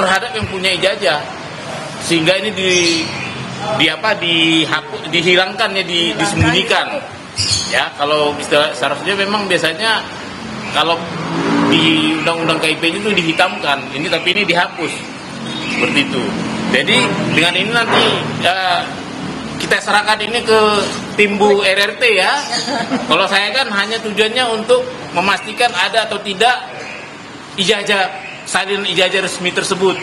terhadap yang punya ijazah, sehingga ini dihilangkan ya, disembunyikan ya. Kalau seharusnya memang biasanya kalau di undang-undang KIP itu dihitamkan, tapi ini dihapus seperti itu. Jadi dengan ini nanti kita serahkan ini ke tim Bu RRT ya. Kalau saya kan hanya tujuannya untuk memastikan ada atau tidak salinan ijazah resmi tersebut.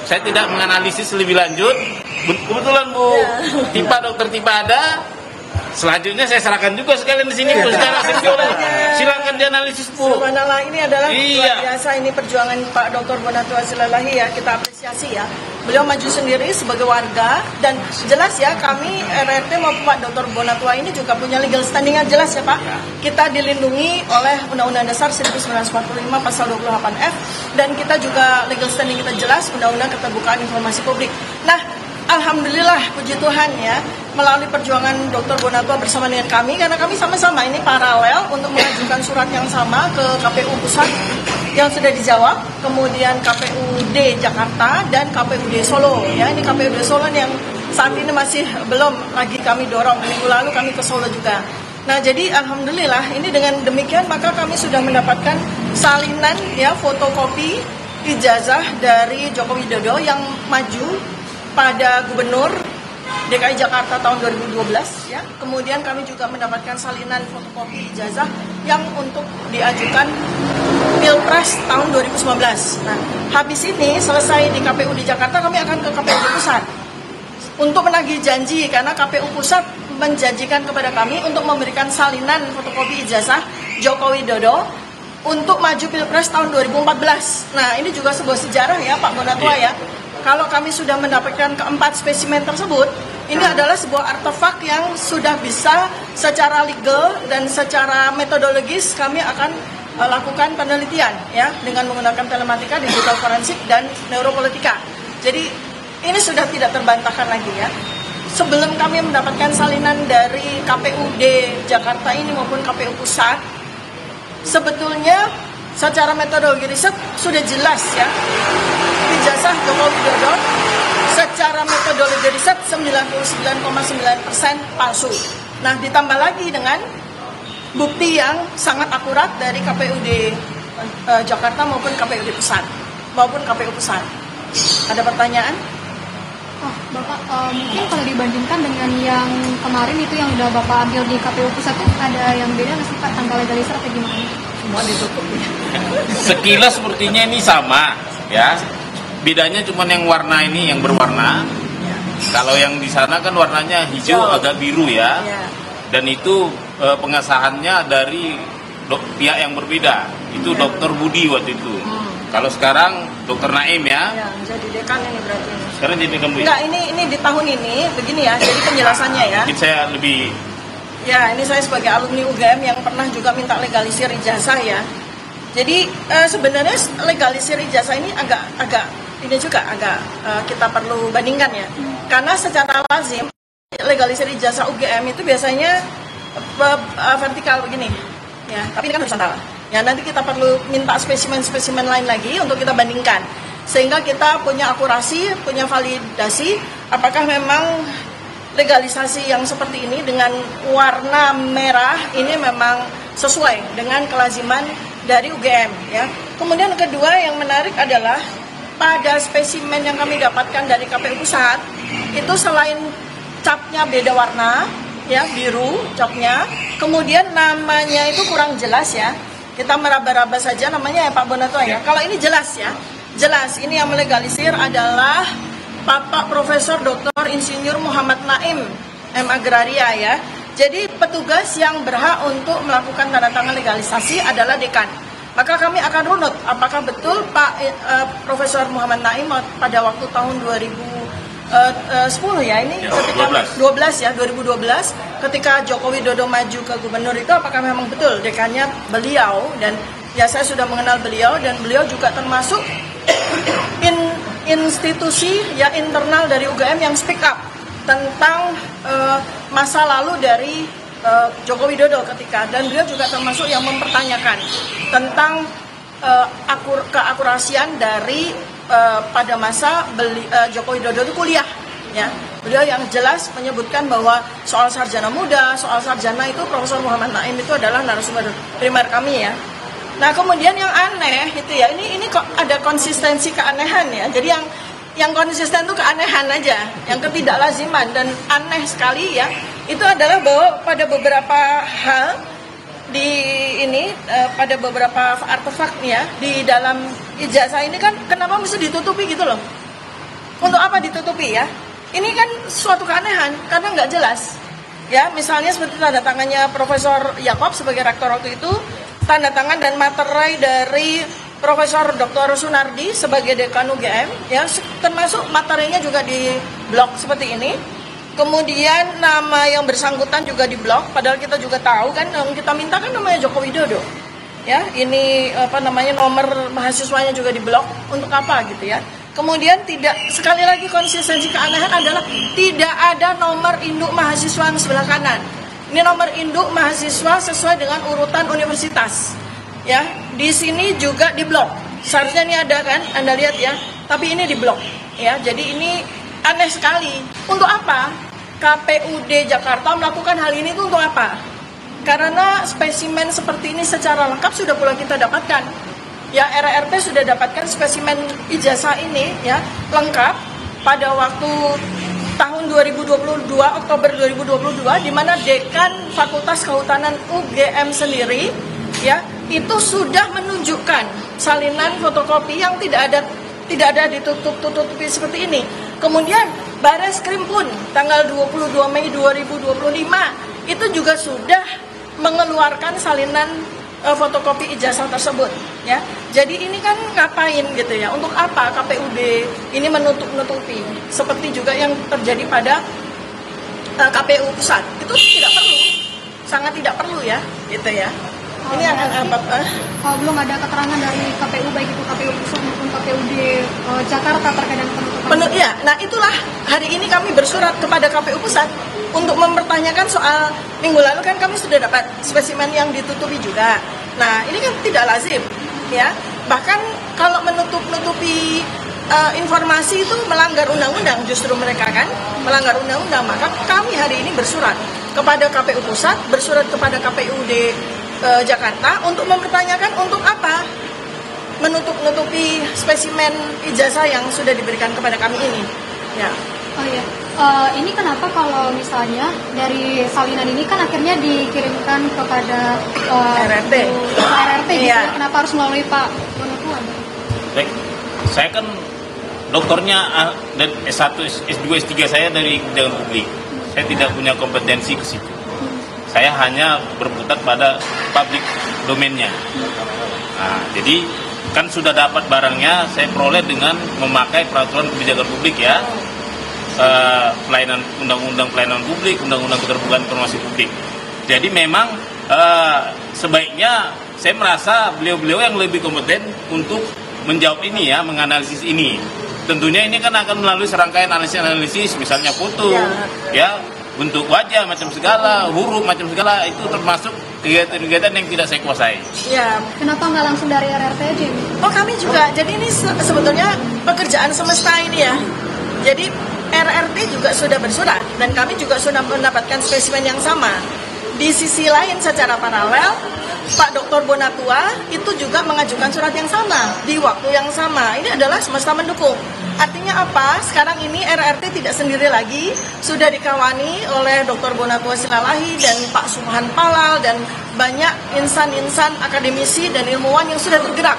Saya tidak menganalisis lebih lanjut. Kebetulan Bu Dr. Tipa ada. Selanjutnya saya serahkan juga sekalian di sini Bu. Silakan dianalisis Bu. Subhanallah, ini adalah luar biasa ini perjuangan Pak Dr. Bonatua Silalahi ya, kita apresiasi ya. Beliau maju sendiri sebagai warga, dan jelas ya kami RRT maupun Pak Dr. Bonatua ini juga punya legal standing yang jelas ya Pak. Kita dilindungi oleh Undang-Undang Dasar 1945 pasal 28F, dan kita juga legal standing kita jelas Undang-Undang Keterbukaan Informasi Publik. Nah, alhamdulillah puji Tuhan ya, melalui perjuangan Dr. Bonatua bersama dengan kami, karena kami sama-sama ini paralel untuk mengajukan surat yang sama ke KPU Pusat yang sudah dijawab, kemudian KPUD Jakarta dan KPUD Solo ya. Ini KPUD Solo yang saat ini masih belum lagi kami dorong, minggu lalu kami ke Solo juga. Nah, jadi alhamdulillah ini dengan demikian maka kami sudah mendapatkan salinan ya, fotokopi ijazah dari Joko Widodo yang maju pada Gubernur DKI Jakarta tahun 2012 ya. Kemudian kami juga mendapatkan salinan fotokopi ijazah yang untuk diajukan Pilpres tahun 2019. Nah, habis ini selesai di KPU di Jakarta, kami akan ke KPU di Pusat untuk menagih janji, karena KPU Pusat menjanjikan kepada kami untuk memberikan salinan fotokopi ijazah Joko Widodo untuk maju Pilpres tahun 2014. Nah, ini juga sebuah sejarah ya Pak Bonatua ya. Kalau kami sudah mendapatkan keempat spesimen tersebut, ini adalah sebuah artefak yang sudah bisa secara legal dan secara metodologis kami akan lakukan penelitian ya, dengan menggunakan telematika, digital forensik, dan neuropolitika. Jadi ini sudah tidak terbantahkan lagi ya. Sebelum kami mendapatkan salinan dari KPUD Jakarta ini maupun KPU Pusat, sebetulnya secara metodologi riset sudah jelas ya, ijazah Joko Widodo secara metodologi riset 99,9% palsu. Nah, ditambah lagi dengan bukti yang sangat akurat dari KPUD Jakarta maupun KPUD Pusat maupun KPU Pusat. Ada pertanyaan? Oh, Bapak, mungkin kalau dibandingkan dengan yang kemarin itu yang udah Bapak ambil di KPU Pusat itu ada yang beda nggak sih Pak, tanggal legalisir atau gimana? Semua ditutup ya. Sekilas sepertinya ini sama ya. Bedanya cuma yang warna ini yang berwarna. Ya. Kalau yang di sana kan warnanya hijau agak biru ya. Ya. Dan itu pengesahannya dari pihak yang berbeda. Itu ya. Dr. Budi waktu itu. Kalau sekarang Dr. Naim ya. Ya, jadi dekan ini berarti. Sekarang jadi dekan Bu. Enggak, ini di tahun ini begini ya. Jadi penjelasannya ya. Mungkin saya lebih. Ya, ini saya sebagai alumni UGM yang pernah juga minta legalisir ijazah ya. Jadi sebenarnya legalisir ijazah ini agak kita perlu bandingkan ya. Karena secara lazim legalisir ijazah UGM itu biasanya vertikal begini ya, tapi ini kan horizontal. Ya, nanti kita perlu minta spesimen-spesimen lain lagi untuk kita bandingkan, sehingga kita punya akurasi, punya validasi apakah memang legalisasi yang seperti ini dengan warna merah ini memang sesuai dengan kelaziman dari UGM ya. Kemudian kedua yang menarik adalah pada spesimen yang kami dapatkan dari KPU Pusat itu selain capnya beda warna ya, biru capnya, kemudian namanya itu kurang jelas ya. Kita meraba-raba saja namanya ya Pak Bonatua ya. Kalau ini jelas ya, jelas ini yang melegalisir adalah Bapak Profesor Dr. Insinyur Muhammad Naim M. Agraria ya. Jadi petugas yang berhak untuk melakukan tanda tangan legalisasi adalah dekan. Maka kami akan runut apakah betul Pak Profesor Muhammad Naim pada waktu tahun 2010 ya, ini ya, ketika 2012 ketika Joko Widodo maju ke gubernur itu apakah memang betul dekannya beliau, dan ya saya sudah mengenal beliau dan beliau juga termasuk institusi ya internal dari UGM yang speak up tentang masa lalu dari Joko Widodo ketika, dan beliau juga termasuk yang mempertanyakan tentang keakurasian dari pada masa Joko Widodo itu kuliah, ya. Beliau yang jelas menyebutkan bahwa soal sarjana muda, soal sarjana itu Profesor Muhammad Naim itu adalah narasumber primer kami, ya. Nah, kemudian yang aneh itu ya, ini kok ada konsistensi keanehan, ya. Jadi yang konsisten itu keanehan aja, yang ketidaklaziman dan aneh sekali, ya. Itu adalah bahwa pada beberapa hal di ini pada beberapa artefak nih, ya, di dalam ijazah ini kan kenapa mesti ditutupi gitu loh? Untuk apa ditutupi, ya? Ini kan suatu keanehan karena nggak jelas, ya. Misalnya seperti tanda tangannya Profesor Yakob sebagai rektor waktu itu, tanda tangan dan materai dari Profesor Dr. Sunardi sebagai dekan UGM, ya, termasuk materinya juga di blog seperti ini. Kemudian nama yang bersangkutan juga di blog, padahal kita juga tahu kan yang kita minta kan namanya Joko Widodo, ya. Ini nomor mahasiswanya juga di blog, untuk apa gitu, ya. Kemudian sekali lagi konsistensi keanehan adalah tidak ada nomor induk mahasiswa yang sebelah kanan. Ini nomor induk mahasiswa sesuai dengan urutan universitas, ya. Di sini juga di blog. Seharusnya ini ada kan, Anda lihat, ya. Tapi ini di blog, ya. Jadi ini aneh sekali. Untuk apa KPUD Jakarta melakukan hal ini itu untuk apa? Karena spesimen seperti ini secara lengkap sudah pula kita dapatkan. Ya, RRT sudah dapatkan spesimen ijazah ini, ya, lengkap pada waktu tahun 2022, Oktober 2022, di mana Dekan Fakultas Kehutanan UGM sendiri, ya, itu sudah menunjukkan salinan fotokopi yang tidak ada ditutup-tutupi seperti ini. Kemudian Bareskrim pun tanggal 22 Mei 2025 itu juga sudah mengeluarkan salinan fotokopi ijazah tersebut, ya. Jadi ini kan ngapain gitu, ya? Untuk apa KPUD ini menutup-nutupi? Seperti juga yang terjadi pada KPU pusat. Itu tidak perlu. Sangat tidak perlu, ya, gitu, ya. Ini yang belum ada keterangan dari KPU, baik itu KPU pusat maupun KPUD Jakarta terkait dengan penutupan. Ya, nah itulah hari ini kami bersurat kepada KPU pusat untuk mempertanyakan soal minggu lalu kan kami sudah dapat spesimen yang ditutupi juga. Nah, ini kan tidak lazim, ya. Bahkan kalau menutup-nutupi informasi itu melanggar undang-undang, justru mereka kan melanggar undang-undang. Maka kami hari ini bersurat kepada KPU pusat, bersurat kepada KPUD Jakarta untuk mempertanyakan untuk apa menutup-nutupi spesimen ijazah yang sudah diberikan kepada kami ini, ya. Oh iya, ini kenapa kalau misalnya dari salinan ini kan akhirnya dikirimkan kepada RRT, gitu, iya. Kenapa harus melalui Pak Bonatua? Baik, saya kan doktornya dan S1, S2, S3 saya dari kebijakan publik. Saya tidak punya kompetensi ke situ. Saya hanya berputar pada public domainnya. Nah, jadi kan sudah dapat barangnya, saya peroleh dengan memakai peraturan kebijakan publik, ya, pelayanan undang-undang pelayanan publik, undang-undang keterbukaan informasi publik. Jadi memang sebaiknya saya merasa beliau-beliau yang lebih kompeten untuk menjawab ini, ya, menganalisis ini. Tentunya ini kan akan melalui serangkaian analisis, misalnya foto, ya, bentuk wajah macam segala, huruf macam segala, itu termasuk kegiatan-kegiatan yang tidak saya kuasai. Ya. Kenapa nggak langsung dari RRT aja? Oh, kami juga. Jadi ini sebetulnya pekerjaan semesta ini, ya. Jadi RRT juga sudah bersurat dan kami juga sudah mendapatkan spesimen yang sama. Di sisi lain secara paralel, Pak Dr. Bonatua itu juga mengajukan surat yang sama di waktu yang sama. Ini adalah semesta mendukung. Artinya apa? Sekarang ini RRT tidak sendiri lagi, sudah dikawani oleh Dr. Bonatua Silalahi dan Pak Subhan Palal dan banyak insan-insan akademisi dan ilmuwan yang sudah bergerak,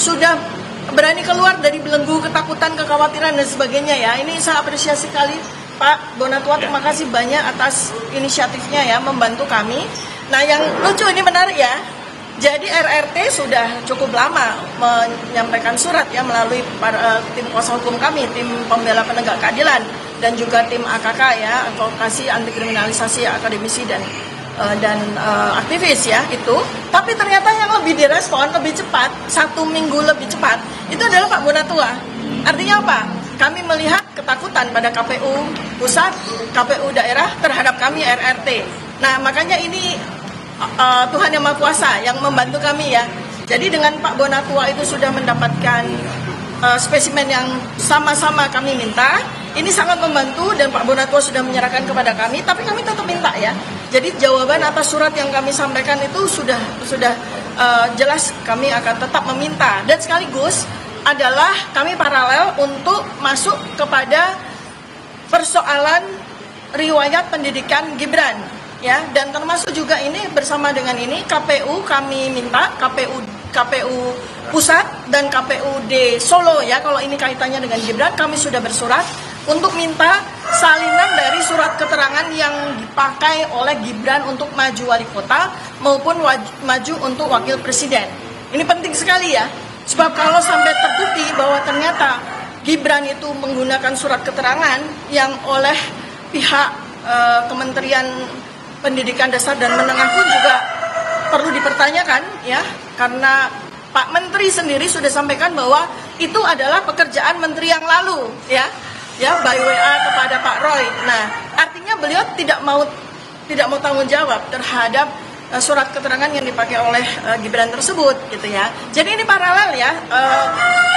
sudah berani keluar dari belenggu ketakutan, kekhawatiran dan sebagainya, ya. Ini saya apresiasi sekali Pak Bonatua, terima kasih banyak atas inisiatifnya, ya, membantu kami. Nah, yang lucu ini menarik, ya. Jadi RRT sudah cukup lama menyampaikan surat, ya, melalui tim kuasa hukum kami, tim pembela penegak keadilan dan juga tim AKK, ya, advokasi anti kriminalisasi akademisi dan aktivis, ya, itu. Tapi ternyata yang lebih direspon lebih cepat, 1 minggu lebih cepat, itu adalah Pak Bonatua. Artinya apa? Kami melihat ketakutan pada KPU pusat, KPU daerah terhadap kami RRT. Nah, makanya ini Tuhan Yang Maha Kuasa yang membantu kami, ya. Jadi dengan Pak Bonatua itu sudah mendapatkan spesimen yang sama-sama kami minta. Ini sangat membantu dan Pak Bonatua sudah menyerahkan kepada kami, tapi kami tetap minta ya. Jadi jawaban atas surat yang kami sampaikan itu sudah jelas, kami akan tetap meminta. Dan sekaligus adalah kami paralel untuk masuk kepada persoalan riwayat pendidikan Gibran ya, dan termasuk juga ini bersama dengan ini KPU kami minta, KPU Pusat dan KPUD Solo ya, kalau ini kaitannya dengan Gibran kami sudah bersurat untuk minta salinan dari surat keterangan yang dipakai oleh Gibran untuk maju wali kota maupun maju untuk wakil presiden. Ini penting sekali ya, sebab kalau sampai terbukti bahwa ternyata Gibran itu menggunakan surat keterangan yang oleh pihak Kementerian Pendidikan Dasar dan Menengah pun juga perlu dipertanyakan ya, karena Pak Menteri sendiri sudah sampaikan bahwa itu adalah pekerjaan menteri yang lalu ya by WA kepada Pak Roy. Nah, artinya beliau tidak mau tanggung jawab terhadap surat keterangan yang dipakai oleh Gibran tersebut gitu ya. Jadi ini paralel ya,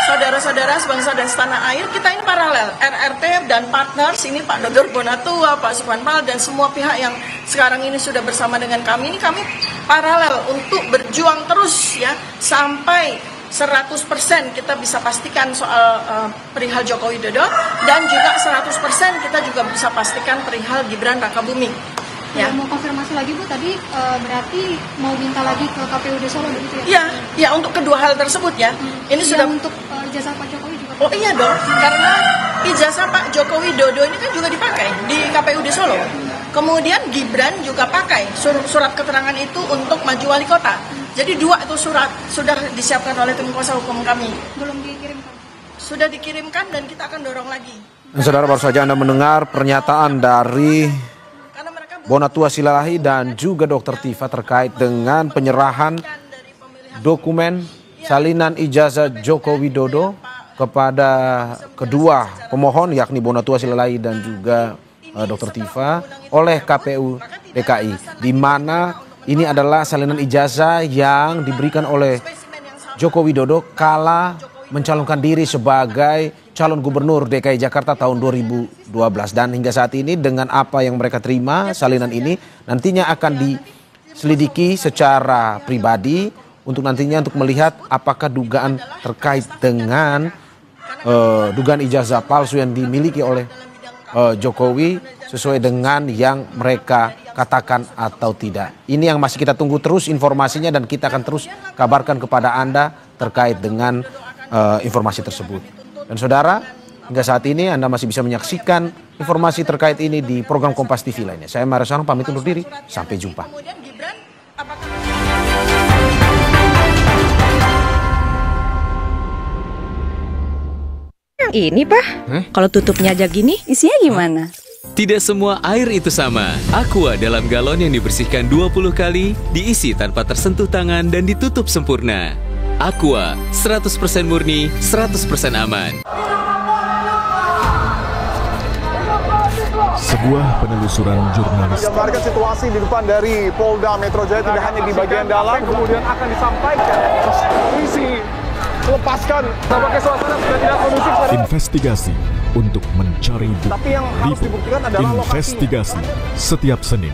saudara-saudara sebangsa dan setanah air, kita ini paralel, RRT dan partners ini Pak Dr. Bonatua, Pak Suphanpal dan semua pihak yang sekarang ini sudah bersama dengan kami, ini kami paralel untuk berjuang terus ya sampai 100% kita bisa pastikan soal perihal Joko Widodo, dan juga 100% kita juga bisa pastikan perihal Gibran Rakabuming. Ya, mau konfirmasi lagi Bu, tadi berarti mau minta lagi ke KPUD Solo begitu ya? Iya, ya untuk kedua hal tersebut ya. Ini sudah untuk ijazah Pak Jokowi juga. Oh iya dong, karena ijazah Pak Joko Widodo ini kan juga dipakai di KPUD Solo. Kemudian Gibran juga pakai surat keterangan itu untuk maju wali kota. Jadi dua itu surat sudah disiapkan oleh tim kuasa hukum kami. Belum dikirimkan? Sudah dikirimkan dan kita akan dorong lagi. Saudara, baru saja Anda mendengar pernyataan dari Bonatua Silalahi dan juga Dr. Tifa terkait dengan penyerahan dokumen salinan ijazah Joko Widodo kepada kedua pemohon yakni Bonatua Silalahi dan juga Dr. Tifa oleh KPU DKI, di mana ini adalah salinan ijazah yang diberikan oleh Joko Widodo kala mencalonkan diri sebagai calon gubernur DKI Jakarta tahun 2012, dan hingga saat ini dengan apa yang mereka terima salinan ini nantinya akan diselidiki secara pribadi untuk nantinya untuk melihat apakah dugaan terkait dengan dugaan ijazah palsu yang dimiliki oleh Jokowi sesuai dengan yang mereka katakan atau tidak. Ini yang masih kita tunggu terus informasinya dan kita akan terus kabarkan kepada Anda terkait dengan informasi tersebut. Dan saudara, hingga saat ini Anda masih bisa menyaksikan informasi terkait ini di program Kompas TV lainnya. Saya Mario Sarung pamit undur diri, sampai jumpa. Ini Pak, kalau tutupnya aja gini, isinya gimana? Tidak semua air itu sama. Aqua dalam galon yang dibersihkan 20 kali, diisi tanpa tersentuh tangan dan ditutup sempurna. Aqua, 100% murni, 100% aman. Sebuah penelusuran jurnalistik. Gambarkan situasi di depan dari Polda Metro Jaya, tidak hanya di bagian dalam, kemudian akan disampaikan polisi lepaskan. Tampaknya suasana sudah tidak kondusif. Investigasi untuk mencari bukti. Tapi yang harus dibuktikan adalah Investigasi setiap Senin.